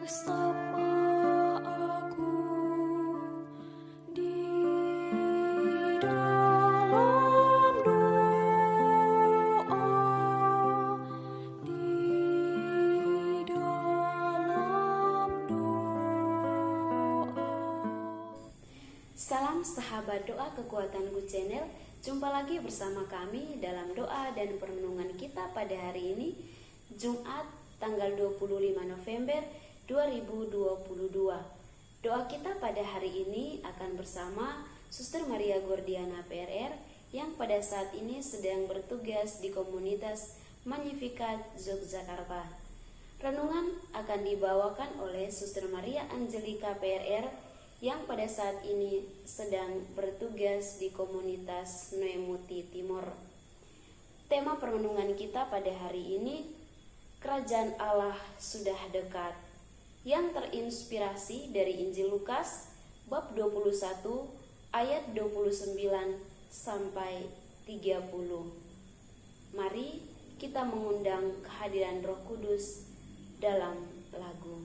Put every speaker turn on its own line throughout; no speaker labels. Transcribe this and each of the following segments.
Sapa aku di dalam doa, di dalam doa.
Salam sahabat doa kekuatanku channel. Jumpa lagi bersama kami dalam doa dan perenungan kita pada hari ini, Jumat tanggal 25 November 2022. Doa kita pada hari ini akan bersama Suster Maria Gordiana PRR yang pada saat ini sedang bertugas di komunitas Magnificat Yogyakarta. Renungan akan dibawakan oleh Suster Maria Angelika PRR yang pada saat ini sedang bertugas di komunitas Noemuti Timor. Tema perenungan kita pada hari ini, Kerajaan Allah sudah dekat, yang terinspirasi dari Injil Lukas bab 21 ayat 29 sampai 30. Mari kita mengundang kehadiran Roh Kudus dalam lagu.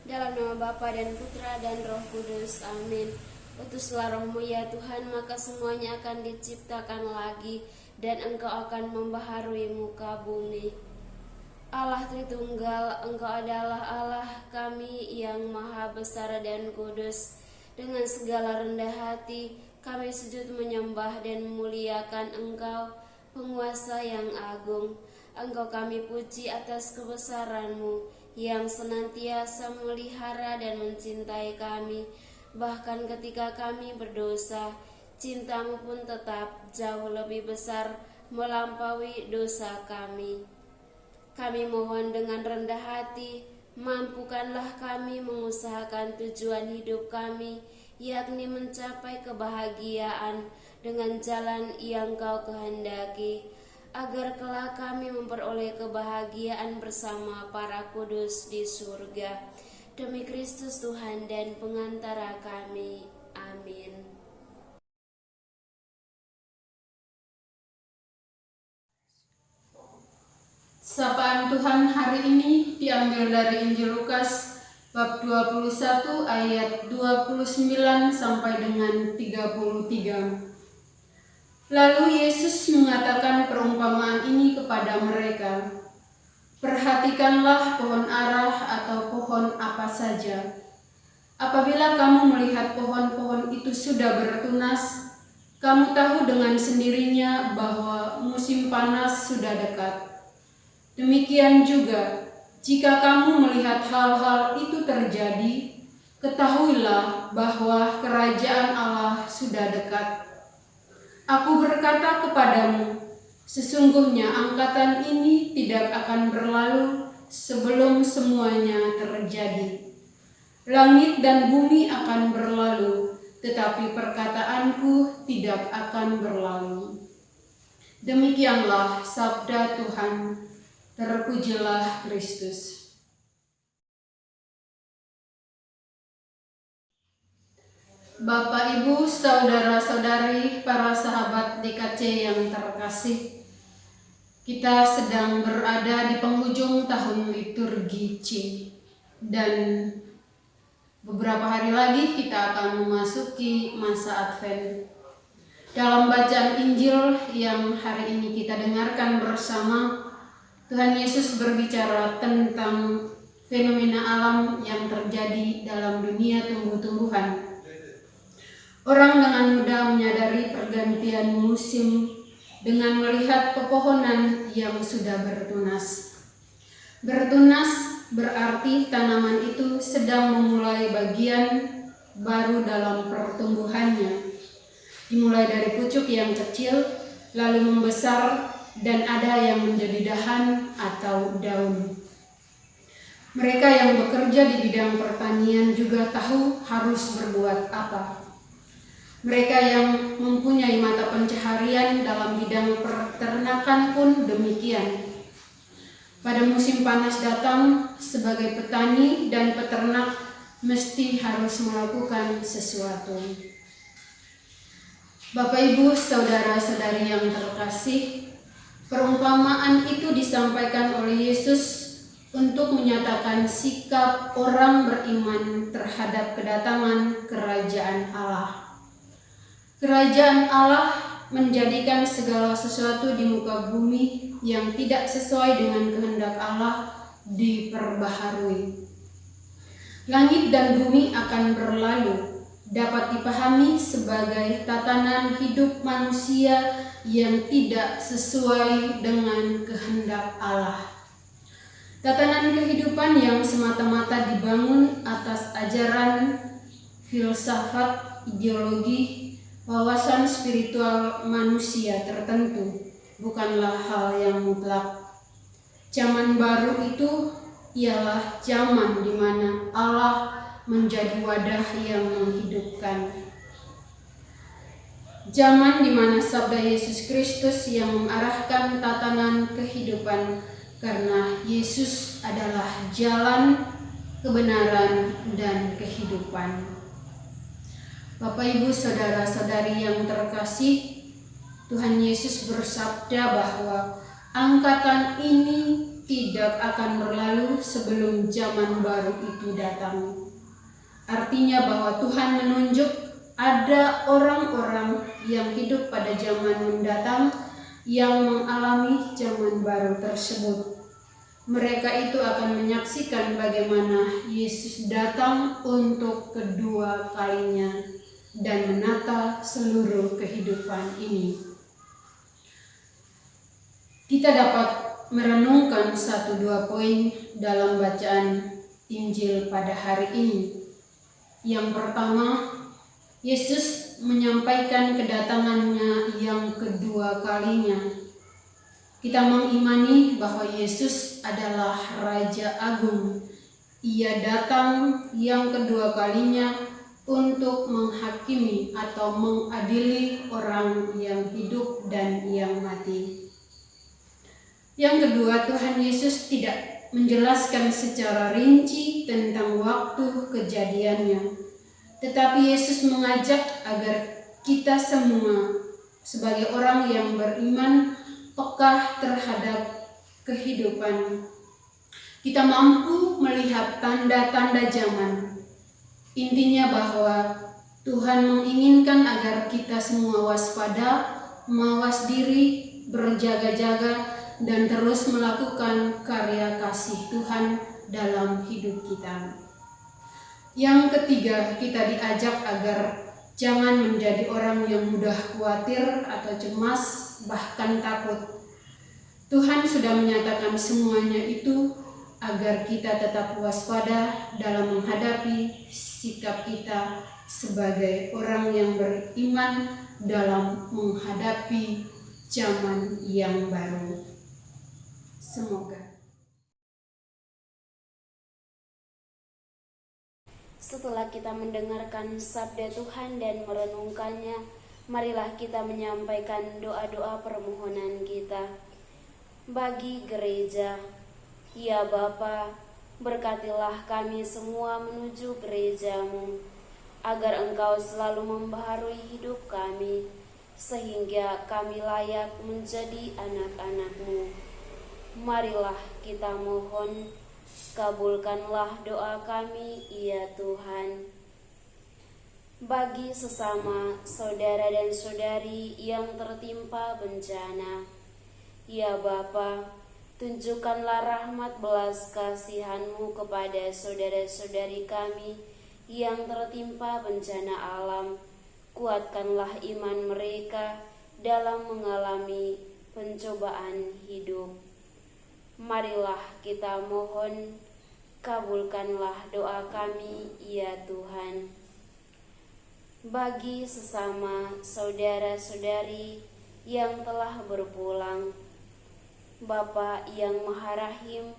Dalam nama Bapa dan Putra dan Roh Kudus, amin. Utuslah Roh-Mu ya Tuhan, maka semuanya akan diciptakan lagi, dan Engkau akan membaharui muka bumi. Allah Tritunggal, Engkau adalah Allah kami yang maha besar dan kudus. Dengan segala rendah hati, kami sujud menyembah dan memuliakan Engkau, penguasa yang agung. Engkau kami puji atas kebesaran-Mu, yang senantiasa memelihara dan mencintai kami. Bahkan ketika kami berdosa, cinta-Mu pun tetap jauh lebih besar melampaui dosa kami. Kami mohon dengan rendah hati, mampukanlah kami mengusahakan tujuan hidup kami, yakni mencapai kebahagiaan dengan jalan yang Kau kehendaki, agar kelak kami memperoleh kebahagiaan bersama para kudus di surga. Demi Kristus Tuhan dan pengantara kami. Amin.
Sapaan Tuhan hari ini diambil dari Injil Lukas bab 21 ayat 29 sampai dengan 33. Lalu Yesus mengatakan perumpamaan ini kepada mereka. Perhatikanlah pohon ara atau pohon apa saja. Apabila kamu melihat pohon-pohon itu sudah bertunas, kamu tahu dengan sendirinya bahwa musim panas sudah dekat. Demikian juga, jika kamu melihat hal-hal itu terjadi, ketahuilah bahwa kerajaan Allah sudah dekat. Aku berkata kepadamu, sesungguhnya angkatan ini tidak akan berlalu sebelum semuanya terjadi. Langit dan bumi akan berlalu, tetapi perkataanku tidak akan berlalu. Demikianlah sabda Tuhan. Terpujilah Kristus. Bapak, Ibu, saudara-saudari, para sahabat DKC yang terkasih, kita sedang berada di penghujung tahun liturgi C, dan Beberapa hari lagi kita akan memasuki masa Advent. Dalam bacaan Injil yang hari ini kita dengarkan bersama, Tuhan Yesus berbicara tentang fenomena alam yang terjadi dalam dunia tumbuh-tumbuhan. Orang dengan mudah menyadari pergantian musim dengan melihat pepohonan yang sudah bertunas. Bertunas berarti tanaman itu sedang memulai bagian baru dalam pertumbuhannya. Dimulai dari pucuk yang kecil, lalu membesar, dan ada yang menjadi dahan atau daun. Mereka yang bekerja di bidang pertanian juga tahu harus berbuat apa. Mereka yang mempunyai mata pencaharian dalam bidang peternakan pun demikian. Pada musim panas datang, sebagai petani dan peternak mesti harus melakukan sesuatu. Bapak, Ibu, saudara-saudari yang terkasih, perumpamaan itu disampaikan oleh Yesus untuk menyatakan sikap orang beriman terhadap kedatangan kerajaan Allah. Kerajaan Allah menjadikan segala sesuatu di muka bumi yang tidak sesuai dengan kehendak Allah diperbaharui. Langit dan bumi akan berlalu, dapat dipahami sebagai tatanan hidup manusia yang tidak sesuai dengan kehendak Allah. Tatanan kehidupan yang semata-mata dibangun atas ajaran, filsafat, ideologi, wawasan spiritual manusia tertentu bukanlah hal yang mutlak. Zaman baru itu ialah zaman di mana Allah menjadi wadah yang menghidupkan. Zaman di mana sabda Yesus Kristus yang mengarahkan tatanan kehidupan, karena Yesus adalah jalan, kebenaran, dan kehidupan. Bapak, Ibu, saudara-saudari yang terkasih, Tuhan Yesus bersabda bahwa angkatan ini tidak akan berlalu sebelum zaman baru itu datang. Artinya bahwa Tuhan menunjuk ada orang-orang yang hidup pada zaman mendatang yang mengalami zaman baru tersebut. Mereka itu akan menyaksikan bagaimana Yesus datang untuk kedua kalinya dan menata seluruh kehidupan ini. Kita dapat merenungkan 1-2 poin dalam bacaan Injil pada hari ini. Yang pertama, Yesus menyampaikan kedatangannya yang kedua kalinya. Kita mengimani bahwa Yesus adalah Raja Agung. Ia datang yang kedua kalinya untuk menghakimi atau mengadili orang yang hidup dan yang mati. Yang kedua, Tuhan Yesus tidak menjelaskan secara rinci tentang waktu kejadiannya, tetapi Yesus mengajak agar kita semua sebagai orang yang beriman peka terhadap kehidupan. Kita mampu melihat tanda-tanda zaman. Intinya bahwa Tuhan menginginkan agar kita semua waspada, mawas diri, berjaga-jaga, dan terus melakukan karya kasih Tuhan dalam hidup kita. Yang ketiga, kita diajak agar jangan menjadi orang yang mudah khawatir atau cemas, bahkan takut. Tuhan sudah menyatakan semuanya itu agar kita tetap waspada dalam menghadapi sikap kita sebagai orang yang beriman dalam menghadapi zaman yang baru. Semoga.
Setelah kita mendengarkan sabda Tuhan dan merenungkannya, marilah kita menyampaikan doa-doa permohonan kita. Bagi gereja, ya Bapa, berkatilah kami semua menuju gereja-Mu, agar Engkau selalu membaharui hidup kami, sehingga kami layak menjadi anak-anak-Mu. Marilah kita mohon, Kabulkanlah doa kami, ya Tuhan. Bagi sesama saudara dan saudari yang tertimpa bencana, ya Bapa, tunjukkanlah rahmat belas kasihan-Mu kepada saudara-saudari kami yang tertimpa bencana alam. Kuatkanlah iman mereka dalam mengalami pencobaan hidup. Marilah kita mohon, kabulkanlah doa kami, ya Tuhan. Bagi sesama saudara-saudari yang telah berpulang, Bapa yang Maha Rahim,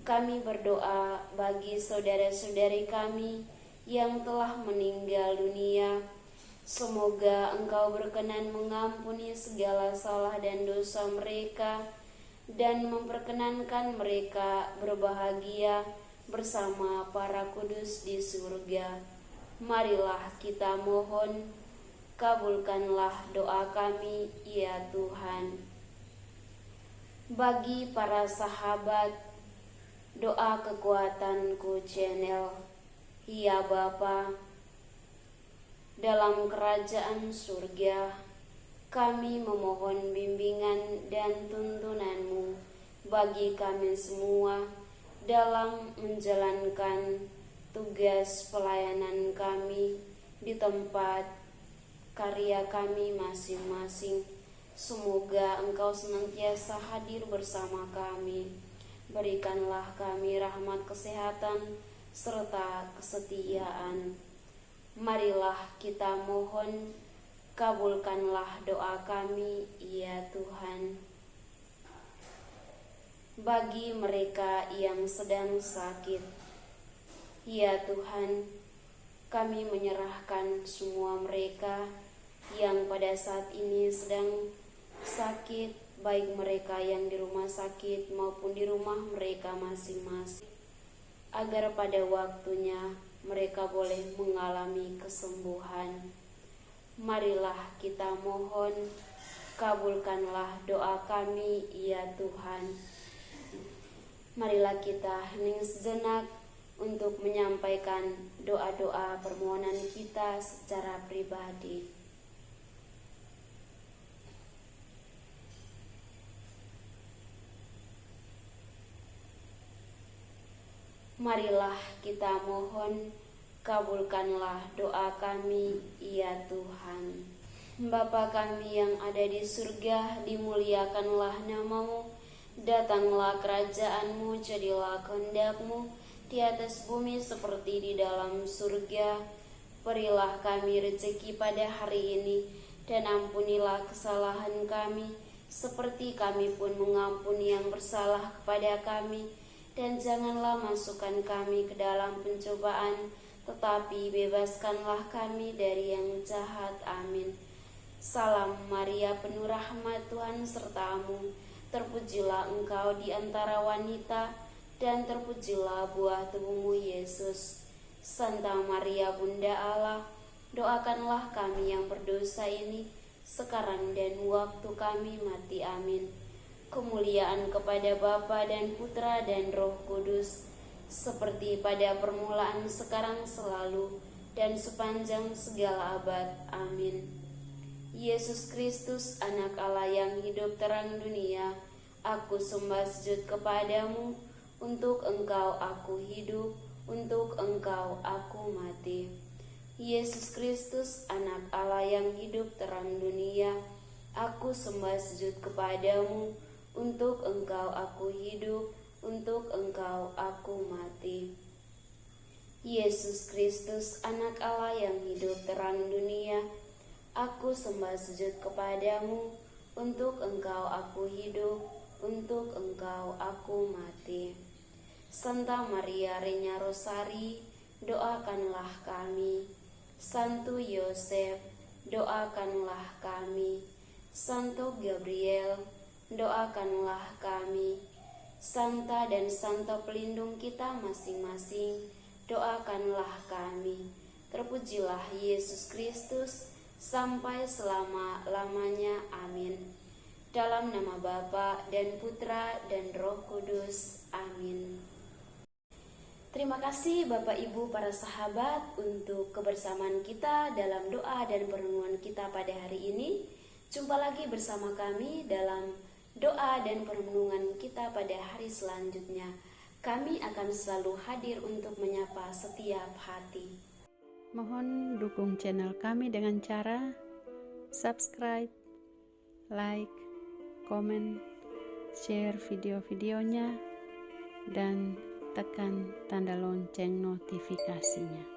kami berdoa bagi saudara-saudari kami yang telah meninggal dunia. Semoga Engkau berkenan mengampuni segala salah dan dosa mereka dan memperkenankan mereka berbahagia bersama para kudus di surga. Marilah kita mohon, kabulkanlah doa kami, ya Tuhan. Bagi para sahabat, doa kekuatanku channel, ya Bapa, dalam kerajaan surga, kami memohon bimbingan dan tuntunan-Mu bagi kami semua dalam menjalankan tugas pelayanan kami di tempat karya kami masing-masing. Semoga Engkau senantiasa hadir bersama kami. Berikanlah kami rahmat kesehatan serta kesetiaan. Marilah kita mohon, kabulkanlah doa kami, ya Tuhan. Bagi mereka yang sedang sakit, ya Tuhan, kami menyerahkan semua mereka yang pada saat ini sedang sakit, baik mereka yang di rumah sakit maupun di rumah mereka masing-masing, agar pada waktunya mereka boleh mengalami kesembuhan. Marilah kita mohon, kabulkanlah doa kami, ya Tuhan. Marilah kita hening sejenak untuk menyampaikan doa-doa permohonan kita secara pribadi. Marilah kita mohon, kabulkanlah doa kami, ya Tuhan. Bapa kami yang ada di surga, dimuliakanlah nama-Mu, datanglah kerajaan-Mu, jadilah kehendak-Mu di atas bumi seperti di dalam surga. Berilah kami rezeki pada hari ini, dan ampunilah kesalahan kami, seperti kami pun mengampuni yang bersalah kepada kami. Dan janganlah masukkan kami ke dalam pencobaan, tetapi bebaskanlah kami dari yang jahat. Amin. Salam Maria, penuh rahmat, Tuhan serta-Mu. Terpujilah Engkau di antara wanita, dan terpujilah buah tubuh-Mu, Yesus. Santa Maria, Bunda Allah, doakanlah kami yang berdosa ini, sekarang dan waktu kami mati. Amin. Kemuliaan kepada Bapa dan Putra dan Roh Kudus, seperti pada permulaan, sekarang, selalu, dan sepanjang segala abad. Amin. Yesus Kristus, Anak Allah yang hidup terang dunia, aku sembah sujud kepadamu. Untuk Engkau aku hidup, untuk Engkau aku mati. Yesus Kristus, Anak Allah yang hidup terang dunia, aku sembah sujud kepadamu. Untuk Engkau aku hidup, untuk Engkau aku mati. Yesus Kristus, Anak Allah yang hidup terang dunia, aku sembah sujud kepadamu. Untuk Engkau aku hidup, untuk Engkau aku mati. Santa Maria Regina Rosari, doakanlah kami. Santo Yosef, doakanlah kami. Santo Gabriel, doakanlah kami. Santa dan Santo pelindung kita masing-masing, doakanlah kami. Terpujilah Yesus Kristus sampai selama-lamanya. Amin. Dalam nama Bapa dan Putra dan Roh Kudus. Amin. Terima kasih Bapak Ibu para sahabat untuk kebersamaan kita dalam doa dan perenungan kita pada hari ini. Jumpa lagi bersama kami dalam doa dan perenungan kita pada hari selanjutnya. Kami akan selalu hadir untuk menyapa setiap hati.
Mohon dukung channel kami dengan cara subscribe, like, komen, share video-videonya, dan tekan tanda lonceng notifikasinya.